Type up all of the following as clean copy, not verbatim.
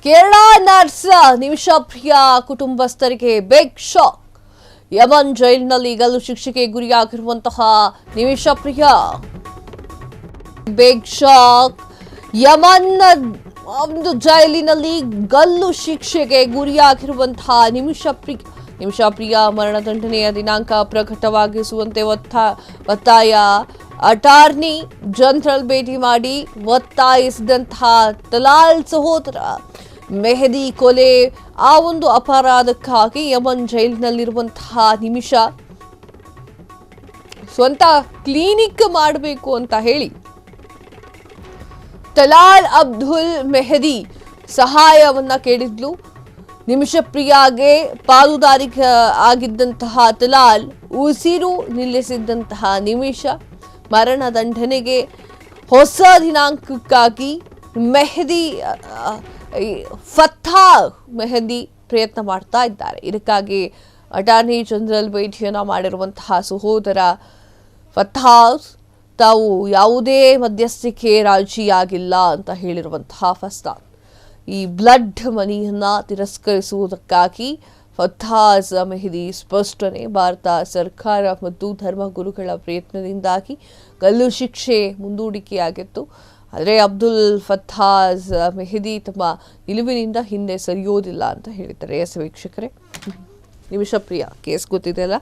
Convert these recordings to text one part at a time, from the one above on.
Kerala nurse Nimishapriya ಕುಟುಂಬಸ್ಥರಿಗೆ big shock. Yemen ಜೈಲಿನಲ್ಲಿ ಗಲ್ಲು ಶಿಕ್ಷೆಗೆ ಗುರಿಯಾಗಿರುವಂತಹ ನಿಮಿಷಪ್ರಿಯ ಬಿಗ್ ಶಾಕ್. ಯಮನ್ ಒಂದು ಜೈಲಿನಲ್ಲಿ ಗಲ್ಲು ಶಿಕ್ಷೆಗೆ ಗುರಿಯಾಗಿರುವಂತಹ ನಿಮಿಷಪ್ರಿಯ ಮರಣದಂಡನೆಯ ದಿನಾಂಕ ಪ್ರಕಟವಾಗಿಸುವಂತೆ ಒತ್ತಾಯ. ಅಟಾರ್ನಿ ಜನರಲ್ ಭೇಟಿ ಮಾಡಿ ಒತ್ತಾಯಿಸಿದಂತಹ ತಲಾಲ್ ಸಹೋದರ ಮೆಹದಿ ಕೊಲೆ ಆ ಒಂದು ಅಪರಾಧಕ್ಕಾಗಿ ಯಮನ್ ಜೈಲಿನಲ್ಲಿರುವಂತಹ ನಿಮಿಷ ಸ್ವಂತ ಕ್ಲಿನಿಕ್ ಮಾಡಬೇಕು ಅಂತ ಹೇಳಿ ತಲಾಲ್ ಅಬ್ದುಲ್ ಮೆಹದಿ ಸಹಾಯವನ್ನ ಕೇಳಿದ್ಲು. ನಿಮಿಷಪ್ರಿಯಾಗೆ ಪಾಲುದಾರಿ ಆಗಿದ್ದಂತಹ ತಲಾಲ್ ಉಸಿರು ನಿಲ್ಲಿಸಿದ್ದಂತಹ ನಿಮಿಷ ಮರಣದಂಡನೆಗೆ ಹೊಸ ದಿನಾಂಕಕ್ಕಾಗಿ ಫಥಾ ಮೆಹದಿ ಪ್ರಯತ್ನ ಮಾಡ್ತಾ ಇದ್ದಾರೆ. ಇದಕ್ಕಾಗಿ ಅಟಾರ್ನಿ ಜನರಲ್ ಭೇಟಿಯನ್ನ ಮಾಡಿರುವಂತಹ ಸಹೋದರ ಫಥಾಸ್ ತಾವು ಯಾವುದೇ ಮಧ್ಯಸ್ಥಿಕೆ ರಾಜಿಯಾಗಿಲ್ಲ ಅಂತ ಹೇಳಿರುವಂತಹ ಫಸ್ತಾನ್ ಈ ಬ್ಲಡ್ ಮನಿಯನ್ನ ತಿರಸ್ಕರಿಸುವುದಕ್ಕಾಗಿ ಫಥಾಸ್ ಮೆಹದಿ ಸ್ಪಷ್ಟನೆ. ಭಾರತ ಸರ್ಕಾರ ಮತ್ತು ಧರ್ಮಗುರುಗಳ ಪ್ರಯತ್ನದಿಂದಾಗಿ ಗಲ್ಲು ಶಿಕ್ಷೆ ಮುಂದೂಡಿಕೆಯಾಗಿತ್ತು. ಆದರೆ ಅಬ್ದುಲ್ ಫಥಾಸ್ ಮೆಹದಿ ತಮ್ಮ ನಿಲುವಿನಿಂದ ಹಿಂದೆ ಸರಿಯೋದಿಲ್ಲ ಅಂತ ಹೇಳಿದ್ದಾರೆ. ಎಸ್ ವೀಕ್ಷಕರೇ, ನಿಮಿಷಪ್ರಿಯ ಕೇಸ್ ಗೊತ್ತಿದೆಯಲ್ಲ,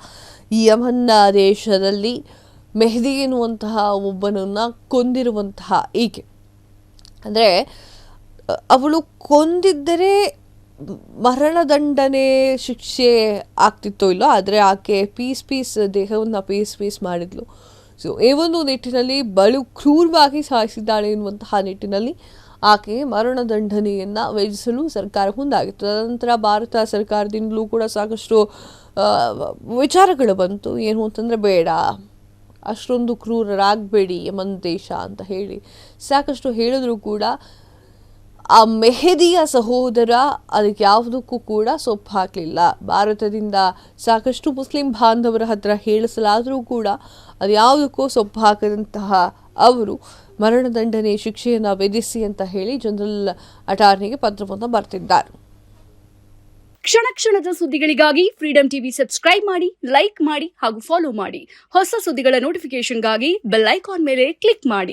ಈ ಯಮನ್ ದೇಶದಲ್ಲಿ ಮೆಹದಿ ಎನ್ನುವಂತಹ ಒಬ್ಬನನ್ನ ಕೊಂದಿರುವಂತಹ ಈಕೆ, ಅಂದರೆ ಅವಳು ಕೊಂದಿದ್ದರೆ ಮರಣದಂಡನೆ ಶಿಕ್ಷೆ ಆಗ್ತಿತ್ತೋ ಇಲ್ಲೋ, ಆದರೆ ಆಕೆ ಪೀಸ್ ದೇಹವನ್ನು ಪೀಸ್ ಮಾಡಿದ್ಲು. ಸೊ ಈ ಒಂದು ನಿಟ್ಟಿನಲ್ಲಿ ಬಲು ಕ್ರೂರವಾಗಿ ಸಾಯಿಸಿದ್ದಾಳೆ ಎನ್ನುವಂತಹ ನಿಟ್ಟಿನಲ್ಲಿ ಆಕೆ ಮರಣದಂಡನೆಯನ್ನು ವಿಧಿಸಲು ಸರ್ಕಾರ ಮುಂದಾಗಿತ್ತು. ತದನಂತರ ಭಾರತ ಸರ್ಕಾರದಿಂದಲೂ ಕೂಡ ಸಾಕಷ್ಟು ವಿಚಾರಗಳು ಬಂತು. ಏನು ಅಂತಂದರೆ, ಬೇಡ ಅಷ್ಟೊಂದು ಕ್ರೂರರಾಗಬೇಡಿ ಯಮನ್ ದೇಶ ಅಂತ ಹೇಳಿ ಸಾಕಷ್ಟು ಹೇಳಿದ್ರು ಕೂಡ ಆ ಮೆಹದಿಯ ಸಹೋದರ ಅದಕ್ಕೆ ಯಾವುದಕ್ಕೂ ಕೂಡ ಸೊಪ್ಪು ಹಾಕಲಿಲ್ಲ. ಭಾರತದಿಂದ ಸಾಕಷ್ಟು ಮುಸ್ಲಿಂ ಬಾಂಧವರ ಹತ್ರ ಹೇಳಿಸಲಾದರೂ ಕೂಡ ಅದು ಯಾವುದಕ್ಕೂ ಸೊಪ್ಪು ಹಾಕದಂತಹ ಅವರು ಮರಣದಂಡನೆ ಶಿಕ್ಷೆಯನ್ನು ವಿಧಿಸಿ ಅಂತ ಹೇಳಿ ಜನರಲ್ ಅಟಾರ್ನಿಗೆ ಪತ್ರವನ್ನು ಬರೆದಿದ್ದಾರೆ. ಕ್ಷಣ ಕ್ಷಣದ ಸುದ್ದಿಗಳಿಗಾಗಿ ಫ್ರೀಡಂ ಟಿವಿ ಸಬ್ಸ್ಕ್ರೈಬ್ ಮಾಡಿ, ಲೈಕ್ ಮಾಡಿ ಹಾಗೂ ಫಾಲೋ ಮಾಡಿ. ಹೊಸ ಸುದ್ದಿಗಳ ನೋಟಿಫಿಕೇಶನ್ಗಾಗಿ ಬೆಲ್ ಐಕಾನ್ ಮೇಲೆ ಕ್ಲಿಕ್ ಮಾಡಿ.